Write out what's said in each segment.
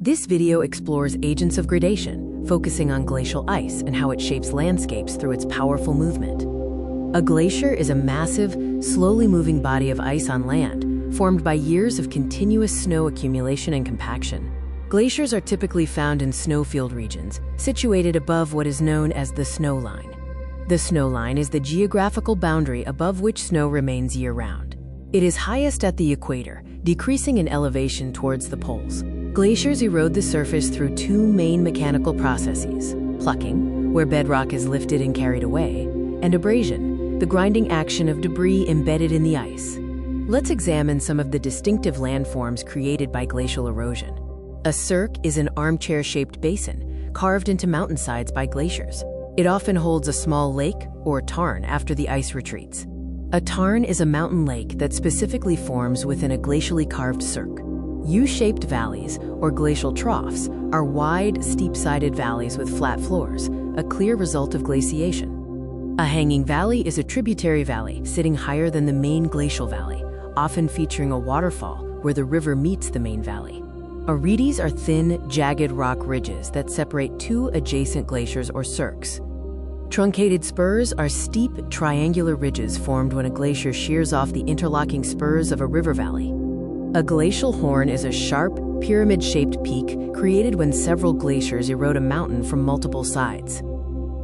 This video explores agents of gradation, focusing on glacial ice and how it shapes landscapes through its powerful movement. A glacier is a massive, slowly moving body of ice on land, formed by years of continuous snow accumulation and compaction. Glaciers are typically found in snowfield regions, situated above what is known as the snow line. The snow line is the geographical boundary above which snow remains year-round. It is highest at the equator, decreasing in elevation towards the poles. Glaciers erode the surface through two main mechanical processes: plucking, where bedrock is lifted and carried away, and abrasion, the grinding action of debris embedded in the ice. Let's examine some of the distinctive landforms created by glacial erosion. A cirque is an armchair-shaped basin, carved into mountainsides by glaciers. It often holds a small lake or tarn after the ice retreats. A tarn is a mountain lake that specifically forms within a glacially carved cirque. U-shaped valleys, or glacial troughs, are wide, steep-sided valleys with flat floors, a clear result of glaciation. A hanging valley is a tributary valley sitting higher than the main glacial valley, often featuring a waterfall where the river meets the main valley. Arides are thin, jagged rock ridges that separate two adjacent glaciers or cirques. Truncated spurs are steep, triangular ridges formed when a glacier shears off the interlocking spurs of a river valley. A glacial horn is a sharp, pyramid-shaped peak created when several glaciers erode a mountain from multiple sides.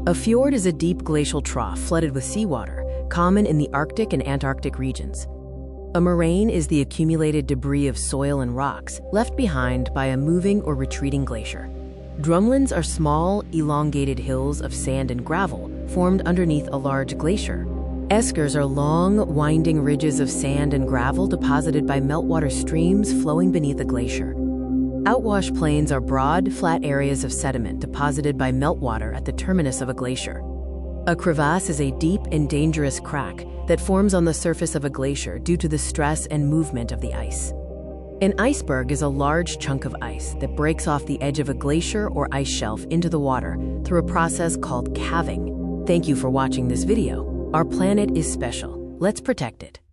A fjord is a deep glacial trough flooded with seawater, common in the Arctic and Antarctic regions. A moraine is the accumulated debris of soil and rocks left behind by a moving or retreating glacier. Drumlins are small, elongated hills of sand and gravel formed underneath a large glacier. Eskers are long, winding ridges of sand and gravel deposited by meltwater streams flowing beneath a glacier. Outwash plains are broad, flat areas of sediment deposited by meltwater at the terminus of a glacier. A crevasse is a deep and dangerous crack that forms on the surface of a glacier due to the stress and movement of the ice. An iceberg is a large chunk of ice that breaks off the edge of a glacier or ice shelf into the water through a process called calving. Thank you for watching this video. Our planet is special. Let's protect it.